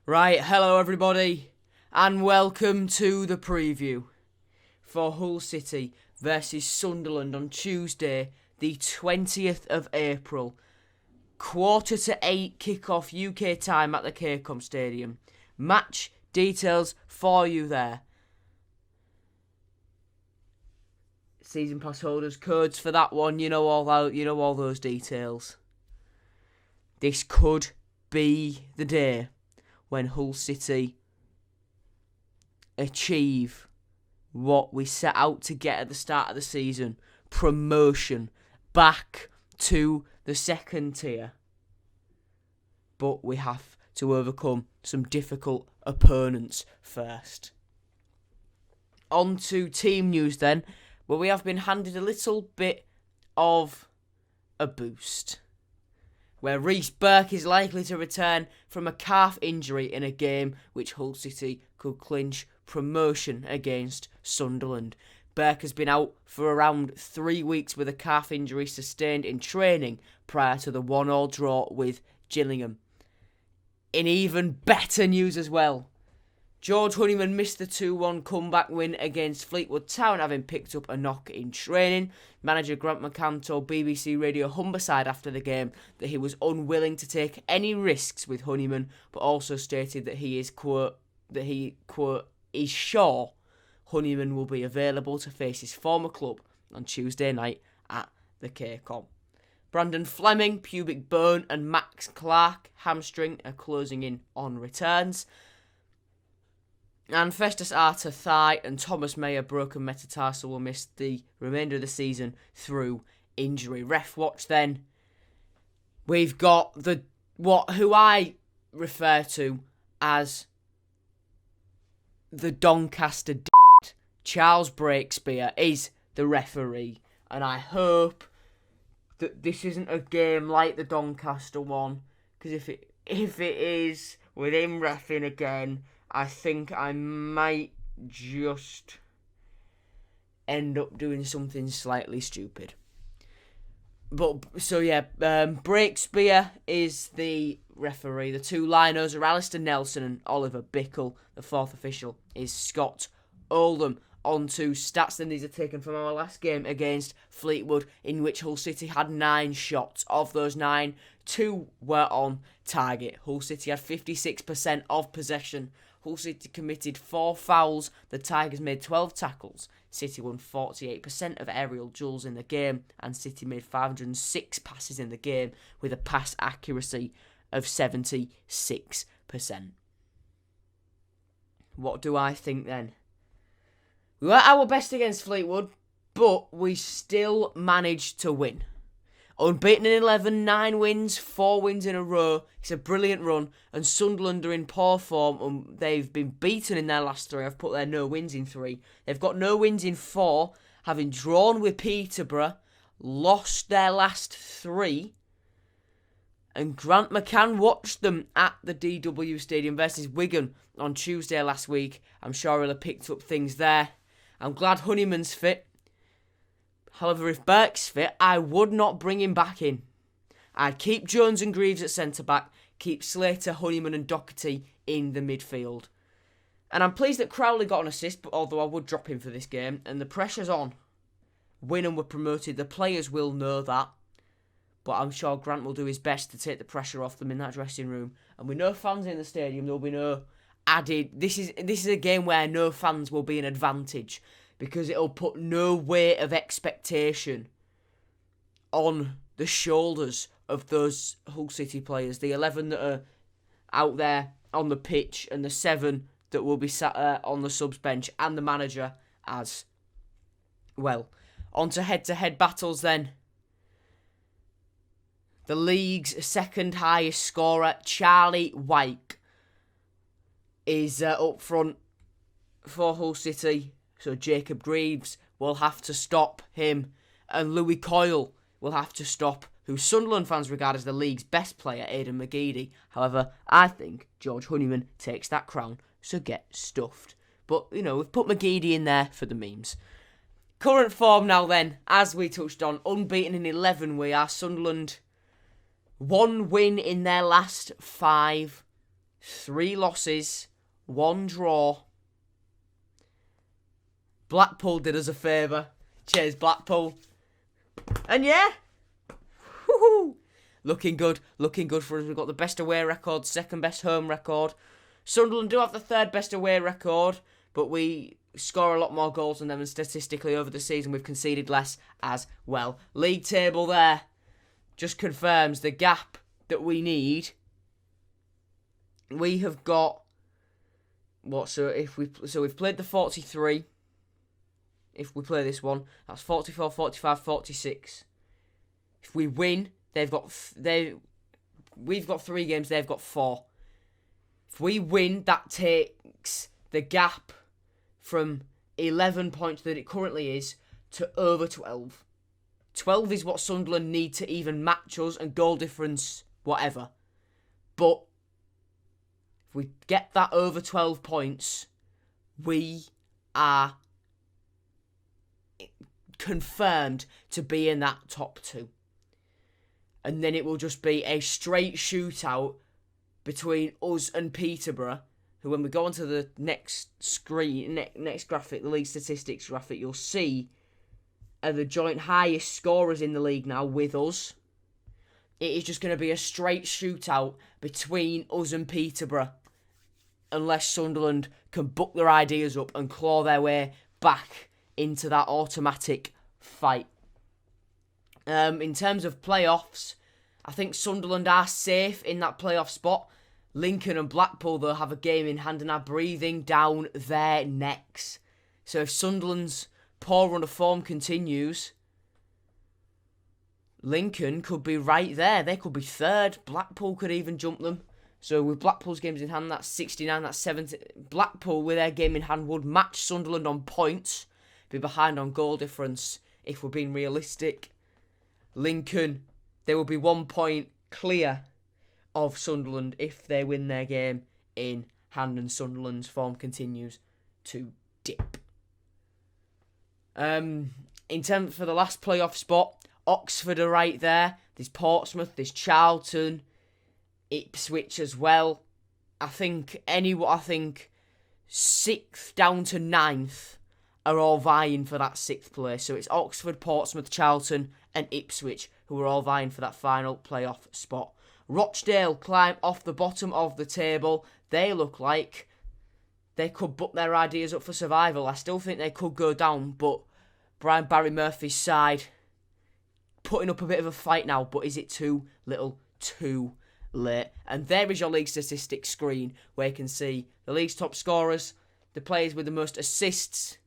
Right, hello everybody, and welcome to the preview for Hull City versus Sunderland on Tuesday, the 20th of April. 7:45 kick-off UK time at the Cairncombe Stadium. Match details for you there. Season pass holders, codes for that one, you know all those details. This could be the day when Hull City achieve what we set out to get at the start of the season. Promotion back to the second tier. But we have to overcome some difficult opponents first. On to team news then, where we have been handed a little bit of a boost, where Reece Burke is likely to return from a calf injury in a game which Hull City could clinch promotion against Sunderland. Burke has been out for around 3 weeks with a calf injury sustained in training prior to the 1-1 draw with Gillingham. In even better news as well, George Honeyman missed the 2-1 comeback win against Fleetwood Town, having picked up a knock in training. Manager Grant McCann told BBC Radio Humberside after the game that he was unwilling to take any risks with Honeyman, but also stated that he is, quote, is sure Honeyman will be available to face his former club on Tuesday night at the Cairncombe. Brandon Fleming, pubic bone, and Max Clark, hamstring, are closing in on returns. And Festus Arter, thigh, and Thomas Mayer, broken metatarsal, will miss the remainder of the season through injury. Ref watch then. We've got who I refer to as the Doncaster Charles Breakspear is the referee, and I hope that this isn't a game like the Doncaster one, because if it is, with him reffing again, I think I might just end up doing something slightly stupid. Breakspear is the referee. The two linos are Alistair Nelson and Oliver Bickle. The fourth official is Scott Oldham. On to stats then. These are taken from our last game against Fleetwood, in which Hull City had 9 shots. Of those 9, 2 were on target. Hull City had 56% of possession. Hull City committed 4 fouls. The Tigers made 12 tackles. City won 48% of aerial duels in the game, and City made 506 passes in the game with a pass accuracy of 76%. What do I think then? We were at our best against Fleetwood, but we still managed to win. Unbeaten in 11, 9 wins, 4 wins in a row. It's a brilliant run, and Sunderland are in poor form, and they've been beaten in their last 3. I've put their no wins in 3. They've got no wins in 4, having drawn with Peterborough, lost their last 3, and Grant McCann watched them at the DW Stadium versus Wigan on Tuesday last week. I'm sure he'll have picked up things there. I'm glad Honeyman's fit. However, if Burke's fit, I would not bring him back in. I'd keep Jones and Greaves at centre-back, keep Slater, Honeyman and Doherty in the midfield. And I'm pleased that Crowley got an assist, but although I would drop him for this game, and the pressure's on. Winham were promoted, the players will know that. But I'm sure Grant will do his best to take the pressure off them in that dressing room. And with no fans in the stadium, there'll be no added. This is a game where no fans will be an advantage, because it'll put no weight of expectation on the shoulders of those Hull City players. The 11 that are out there on the pitch, and the 7 that will be sat on the subs bench, and the manager as well. On to head-to-head battles then. The league's second highest scorer, Charlie Wyke, is up front for Hull City. So Jacob Greaves will have to stop him, and Louis Coyle will have to stop who Sunderland fans regard as the league's best player, Aidan McGeady. However, I think George Honeyman takes that crown, so get stuffed. But, we've put McGeady in there for the memes. Current form now then, as we touched on, unbeaten in 11 we are. Sunderland, 1 win in their last 5. 3 losses, 1 draw. Blackpool did us a favour. Cheers, Blackpool. And yeah, woo-hoo. Looking good for us. We've got the best away record, second best home record. Sunderland do have the third best away record, but we score a lot more goals than them, and statistically over the season we've conceded less as well. League table there just confirms the gap that we need. We have got we've played the 43. If we play this one, that's 44, 45, 46. If we win, we've got 3 games, they've got 4. If we win, that takes the gap from 11 points that it currently is to over 12. 12 is what Sunderland need to even match us, and goal difference, whatever. But if we get that over 12 points, we are confirmed to be in that top 2. And then it will just be a straight shootout between us and Peterborough, who, when we go onto the next graphic, the league statistics graphic, you'll see are the joint highest scorers in the league now with us. It is just going to be a straight shootout between us and Peterborough, unless Sunderland can book their ideas up and claw their way back into that automatic fight. In terms of playoffs, I think Sunderland are safe in that playoff spot. Lincoln and Blackpool, though, have a game in hand and are breathing down their necks. So if Sunderland's poor run of form continues, Lincoln could be right there. They could be third. Blackpool could even jump them. So with Blackpool's games in hand, that's 69, that's 70. Blackpool, with their game in hand, would match Sunderland on points, be behind on goal difference if we're being realistic. Lincoln, they will be 1 point clear of Sunderland if they win their game in hand and Sunderland's form continues to dip. In terms for the last playoff spot, Oxford are right there. There's Portsmouth, there's Charlton, Ipswich as well. I think 6th down to 9th are all vying for that 6th place. So it's Oxford, Portsmouth, Charlton and Ipswich who are all vying for that final playoff spot. Rochdale climb off the bottom of the table. They look like they could book their ideas up for survival. I still think they could go down, but Barry Murphy's side putting up a bit of a fight now, but is it too little too late? And there is your league statistics screen where you can see the league's top scorers, the players with the most assists,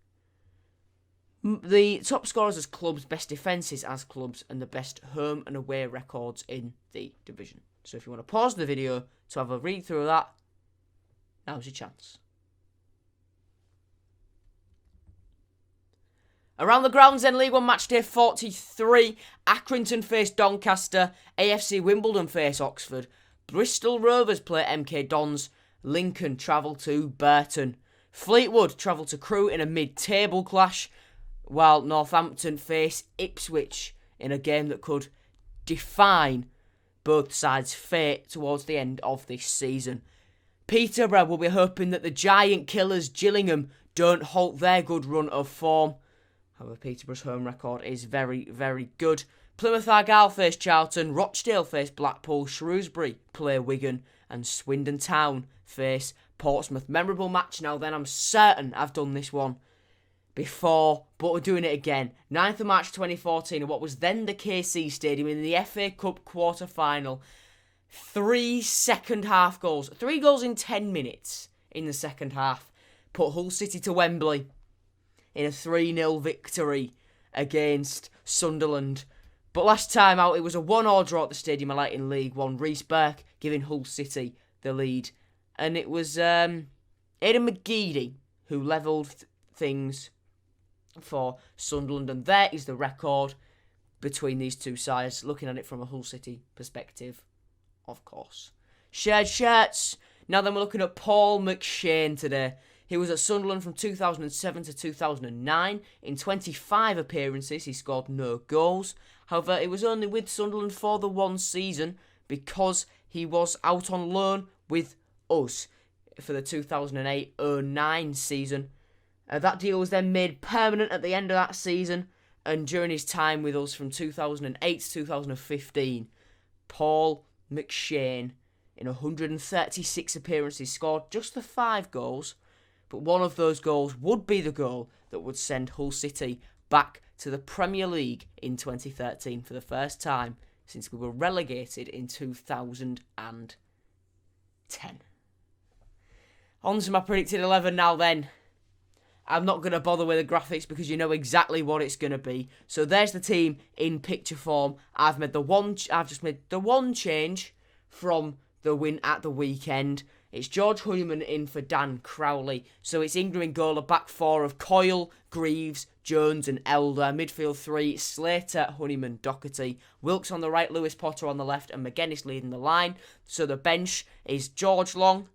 the top scorers as clubs, best defences as clubs, and the best home and away records in the division. So if you want to pause the video to have a read through of that, now's your chance. Around the grounds then, League 1 Matchday 43, Accrington face Doncaster, AFC Wimbledon face Oxford, Bristol Rovers play MK Dons, Lincoln travel to Burton, Fleetwood travel to Crewe in a mid-table clash, while Northampton face Ipswich in a game that could define both sides' fate towards the end of this season. Peterborough will be hoping that the giant killers Gillingham don't halt their good run of form. However, Peterborough's home record is very, very good. Plymouth Argyle face Charlton, Rochdale face Blackpool, Shrewsbury play Wigan, and Swindon Town face Portsmouth. Memorable match now then, I'm certain I've done this one before, but we're doing it again. 9th of March 2014 at what was then the KC Stadium in the FA Cup quarter-final. 3 second-half goals. 3 goals in 10 minutes in the second half. Put Hull City to Wembley in a 3-0 victory against Sunderland. But last time out, it was a 1-1 draw at the Stadium of Light in League 1. Reece Burke giving Hull City the lead. And it was Aidan McGeady who levelled things for Sunderland. And there is the record between these two sides, looking at it from a Hull City perspective, of course. Shared shirts. Now then, we're looking at Paul McShane today. He was at Sunderland from 2007 to 2009. In 25 appearances, he scored no goals. However, it was only with Sunderland for the one season because he was out on loan with us for the 2008-09 season. That deal was then made permanent at the end of that season, and during his time with us from 2008 to 2015, Paul McShane, in 136 appearances, scored just the 5 goals, but one of those goals would be the goal that would send Hull City back to the Premier League in 2013 for the first time since we were relegated in 2010. On to my predicted 11 now then. I'm not going to bother with the graphics because you know exactly what it's going to be. So there's the team in picture form. I've just made the one change from the win at the weekend. It's George Honeyman in for Dan Crowley. So it's Ingram in goal, a back 4 of Coyle, Greaves, Jones and Elder. Midfield 3, Slater, Honeyman, Doherty. Wilkes on the right, Lewis Potter on the left and McGuinness leading the line. So the bench is George Long,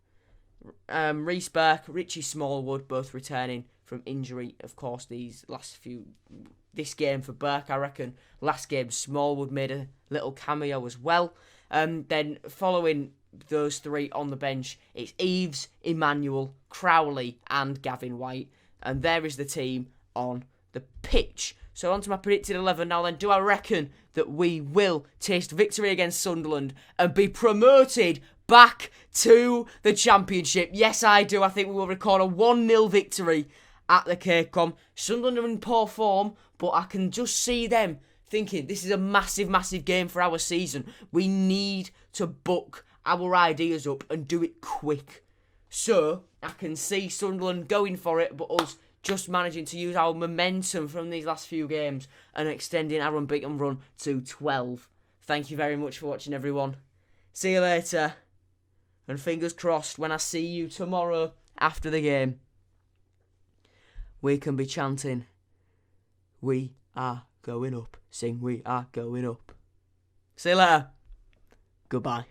Reece Burke, Richie Smallwood, both returning from injury. Of course, this game for Burke, I reckon. Last game, Smallwood made a little cameo as well. Then following those 3 on the bench, it's Eves, Emmanuel, Crowley and Gavin White. And there is the team on the pitch. So on to my predicted 11 now then. Do I reckon that we will taste victory against Sunderland and be promoted back to the Championship? Yes, I do. I think we will record a 1-0 victory at the KCOM. Sunderland are in poor form, but I can just see them thinking this is a massive, massive game for our season. We need to book our ideas up and do it quick. So I can see Sunderland going for it, but us just managing to use our momentum from these last few games and extending our unbeaten run to 12. Thank you very much for watching, everyone. See you later. And fingers crossed when I see you tomorrow after the game, we can be chanting, "We are going up." Sing, "We are going up." See you later. Goodbye.